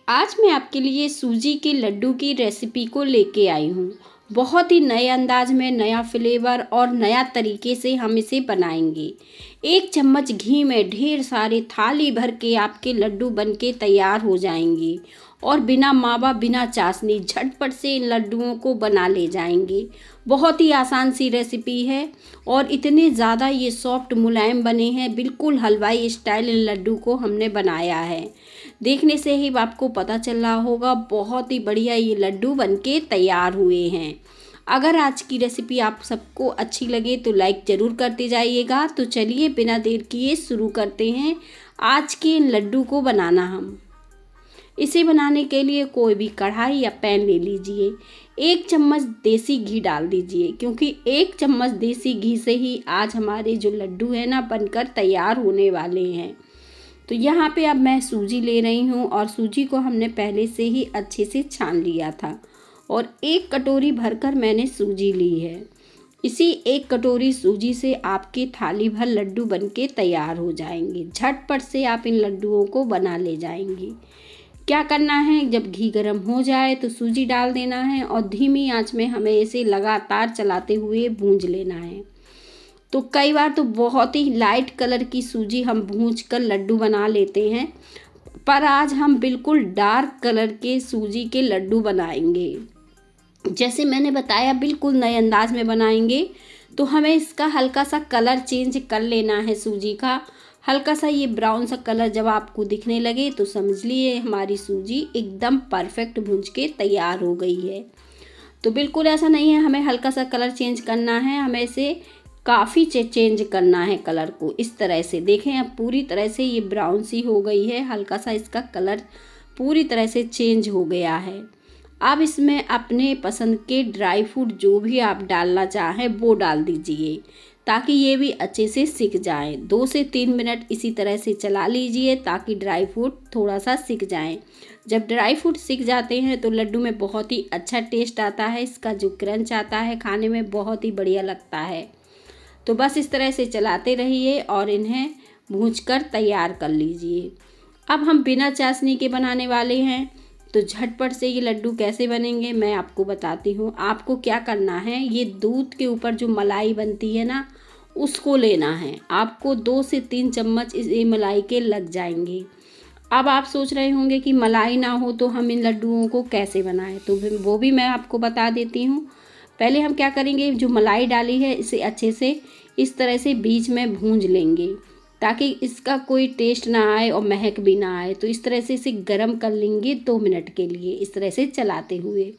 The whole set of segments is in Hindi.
आज मैं आपके लिए सूजी के लड्डू की रेसिपी को लेके आई हूँ। बहुत ही नए अंदाज में, नया फ्लेवर और नया तरीके से हम इसे बनाएंगे। 1 चम्मच घी में ढेर सारे थाली भर के आपके लड्डू बनके तैयार हो जाएंगे और बिना मावा बिना चाशनी झटपट से इन लड्डुओं को बना ले जाएंगे। बहुत ही आसान सी रेसिपी है और इतने ज़्यादा ये सॉफ्ट मुलायम बने हैं, बिल्कुल हलवाई स्टाइल इन लड्डू को हमने बनाया है। देखने से ही आपको पता चल रहा होगा, बहुत ही बढ़िया ये लड्डू बनके तैयार हुए हैं। अगर आज की रेसिपी आप सबको अच्छी लगे तो लाइक ज़रूर करते जाइएगा। तो चलिए बिना देर किए शुरू करते हैं आज के इन लड्डू को बनाना। हम इसे बनाने के लिए कोई भी कढ़ाई या पैन ले लीजिए। 1 चम्मच देसी घी डाल दीजिए, क्योंकि 1 चम्मच देसी घी से ही आज हमारे जो लड्डू हैं ना बनकर तैयार होने वाले हैं। तो यहाँ पे अब मैं सूजी ले रही हूँ और सूजी को हमने पहले से ही अच्छे से छान लिया था और 1 कटोरी भरकर मैंने सूजी ली है। इसी 1 कटोरी सूजी से आपके थाली भर लड्डू बनके तैयार हो जाएंगे। झटपट से आप इन लड्डुओं को बना ले जाएंगे। क्या करना है, जब घी गर्म हो जाए तो सूजी डाल देना है और धीमी आंच में हमें इसे लगातार चलाते हुए भूंज लेना है। तो कई बार तो बहुत ही लाइट कलर की सूजी हम भूंजकर लड्डू बना लेते हैं, पर आज हम बिल्कुल डार्क कलर के सूजी के लड्डू बनाएंगे। जैसे मैंने बताया, बिल्कुल नए अंदाज में बनाएंगे। तो हमें इसका हल्का सा कलर चेंज कर लेना है सूजी का। हल्का सा ये ब्राउन सा कलर जब आपको दिखने लगे तो समझ लिए हमारी सूजी एकदम परफेक्ट भूंज के तैयार हो गई है। तो बिल्कुल ऐसा नहीं है, हमें हल्का सा कलर चेंज करना है, हमें इसे काफ़ी चेंज करना है कलर को। इस तरह से देखें, अब पूरी तरह से ये ब्राउन सी हो गई है, हल्का सा इसका कलर पूरी तरह से चेंज हो गया है। अब इसमें अपने पसंद के ड्राई फ्रूट जो भी आप डालना चाहें वो डाल दीजिए, ताकि ये भी अच्छे से सिक जाए। 2 से 3 मिनट इसी तरह से चला लीजिए ताकि ड्राई फ्रूट थोड़ा सा सिक जाए। जब ड्राई फ्रूट सिक जाते हैं तो लड्डू में बहुत ही अच्छा टेस्ट आता है, इसका जो क्रंच आता है खाने में बहुत ही बढ़िया लगता है। तो बस इस तरह से चलाते रहिए और इन्हें भूंजकर तैयार कर लीजिए। अब हम बिना चाशनी के बनाने वाले हैं, तो झटपट से ये लड्डू कैसे बनेंगे मैं आपको बताती हूँ। आपको क्या करना है, ये दूध के ऊपर जो मलाई बनती है ना, उसको लेना है। आपको 2 से 3 चम्मच इस मलाई के लग जाएंगे। अब आप सोच रहे होंगे कि मलाई ना हो तो हम इन लड्डुओं को कैसे बनाएं, तो वो भी मैं आपको बता देती हूँ। पहले हम क्या करेंगे, जो मलाई डाली है इसे अच्छे से इस तरह से बीच में भूंज लेंगे, ताकि इसका कोई टेस्ट ना आए और महक भी ना आए। तो इस तरह से इसे गरम कर लेंगे 2 मिनट के लिए, इस तरह से चलाते हुए।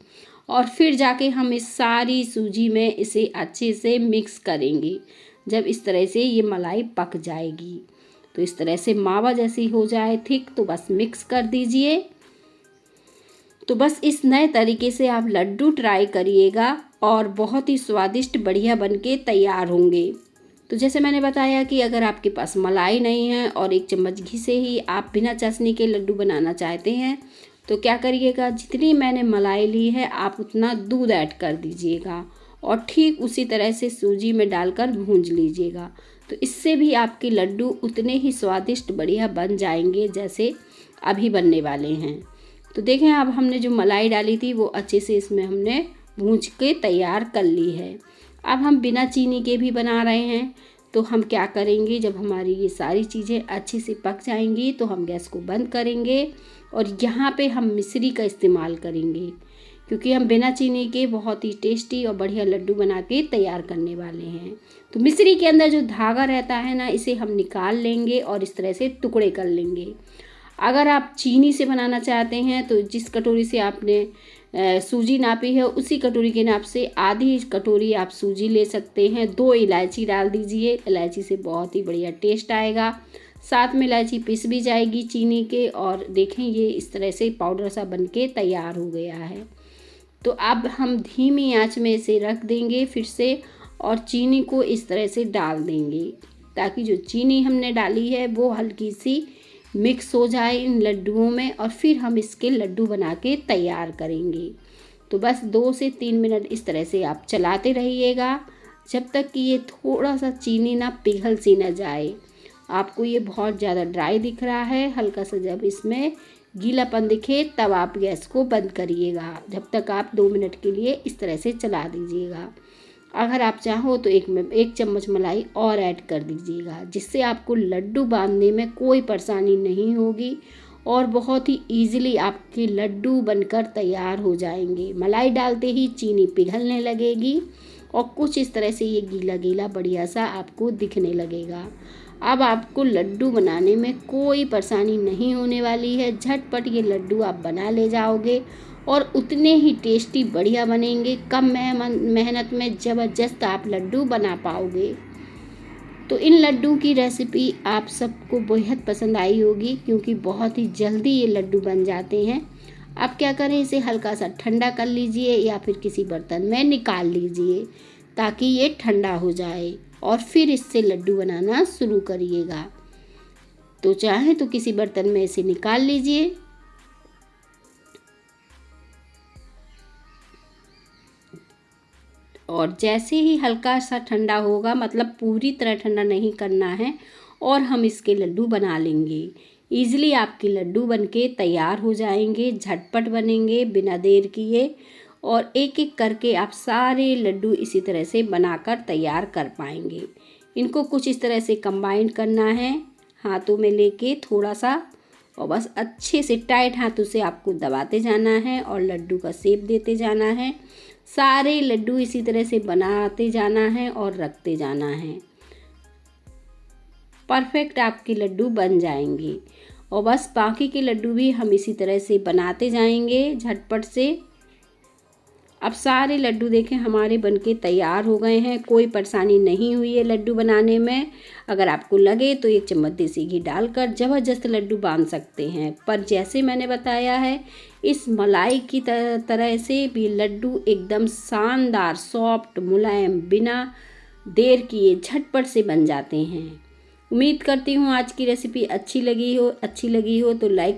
और फिर जाके हम इस सारी सूजी में इसे अच्छे से मिक्स करेंगे। जब इस तरह से ये मलाई पक जाएगी, तो इस तरह से मावा जैसी हो जाए थिक, तो बस मिक्स कर दीजिए। तो बस इस नए तरीके से आप लड्डू ट्राई करिएगा और बहुत ही स्वादिष्ट बढ़िया बनके तैयार होंगे। तो जैसे मैंने बताया कि अगर आपके पास मलाई नहीं है और 1 चम्मच घी से ही आप बिना चाशनी के लड्डू बनाना चाहते हैं, तो क्या करिएगा, जितनी मैंने मलाई ली है आप उतना दूध ऐड कर दीजिएगा और ठीक उसी तरह से सूजी में डालकर भूंज लीजिएगा। तो इससे भी आपके लड्डू उतने ही स्वादिष्ट बढ़िया बन जाएंगे जैसे अभी बनने वाले हैं। तो देखें, अब हमने जो मलाई डाली थी वो अच्छे से इसमें हमने भूंज के तैयार कर ली है। अब हम बिना चीनी के भी बना रहे हैं। तो हम क्या करेंगे, जब हमारी ये सारी चीज़ें अच्छे से पक जाएंगी तो हम गैस को बंद करेंगे और यहाँ पे हम मिश्री का इस्तेमाल करेंगे, क्योंकि हम बिना चीनी के बहुत ही टेस्टी और बढ़िया लड्डू बना के तैयार करने वाले हैं। तो मिश्री के अंदर जो धागा रहता है ना, इसे हम निकाल लेंगे और इस तरह से टुकड़े कर लेंगे। अगर आप चीनी से बनाना चाहते हैं तो जिस कटोरी से आपने सूजी नापी है उसी कटोरी के नाप से आधी कटोरी आप सूजी ले सकते हैं। 2 इलायची डाल दीजिए, इलायची से बहुत ही बढ़िया टेस्ट आएगा। साथ में इलायची पिस भी जाएगी चीनी के। और देखें, ये इस तरह से पाउडर सा बनके तैयार हो गया है। तो अब हम धीमी आंच में इसे रख देंगे फिर से और चीनी को इस तरह से डाल देंगे, ताकि जो चीनी हमने डाली है वो हल्की सी मिक्स हो जाए इन लड्डुओं में और फिर हम इसके लड्डू बना के तैयार करेंगे। तो बस 2 से 3 मिनट इस तरह से आप चलाते रहिएगा, जब तक कि ये थोड़ा सा चीनी ना पिघल सी ना जाए। आपको ये बहुत ज़्यादा ड्राई दिख रहा है, हल्का सा जब इसमें गीलापन दिखे तब आप गैस को बंद करिएगा। जब तक आप 2 मिनट के लिए इस तरह से चला दीजिएगा। अगर आप चाहो तो एक चम्मच मलाई और ऐड कर दीजिएगा, जिससे आपको लड्डू बांधने में कोई परेशानी नहीं होगी और बहुत ही ईजिली आपके लड्डू बनकर तैयार हो जाएंगे। मलाई डालते ही चीनी पिघलने लगेगी और कुछ इस तरह से ये गीला गीला बढ़िया सा आपको दिखने लगेगा। अब आपको लड्डू बनाने में कोई परेशानी नहीं होने वाली है। झटपट ये लड्डू आप बना ले जाओगे और उतने ही टेस्टी बढ़िया बनेंगे। कम मेहनत में ज़बरदस्त आप लड्डू बना पाओगे। तो इन लड्डू की रेसिपी आप सबको बेहद पसंद आई होगी, क्योंकि बहुत ही जल्दी ये लड्डू बन जाते हैं। आप क्या करें, इसे हल्का सा ठंडा कर लीजिए या फिर किसी बर्तन में निकाल लीजिए ताकि ये ठंडा हो जाए और फिर इससे लड्डू बनाना शुरू करिएगा। तो चाहे तो किसी बर्तन में इसे निकाल लीजिए और जैसे ही हल्का सा ठंडा होगा, मतलब पूरी तरह ठंडा नहीं करना है, और हम इसके लड्डू बना लेंगे। ईज़िली आपके लड्डू बनके तैयार हो जाएंगे, झटपट बनेंगे बिना देर किए, और एक एक करके आप सारे लड्डू इसी तरह से बनाकर तैयार कर पाएंगे। इनको कुछ इस तरह से कंबाइन करना है, हाथों में लेके थोड़ा सा, और बस अच्छे से टाइट हाथों से आपको दबाते जाना है और लड्डू का शेप देते जाना है। सारे लड्डू इसी तरह से बनाते जाना है और रखते जाना है। परफेक्ट आपके लड्डू बन जाएंगे और बस बाकी के लड्डू भी हम इसी तरह से बनाते जाएंगे झटपट से। अब सारे लड्डू देखें हमारे बनके तैयार हो गए हैं, कोई परेशानी नहीं हुई है लड्डू बनाने में। अगर आपको लगे तो 1 चम्मच देसी घी डालकर ज़बरदस्त लड्डू बांध सकते हैं, पर जैसे मैंने बताया है, इस मलाई की तरह से भी लड्डू एकदम शानदार, सॉफ्ट, मुलायम, बिना देर किए झटपट से बन जाते हैं। उम्मीद करती हूँ आज की रेसिपी अच्छी लगी हो तो लाइक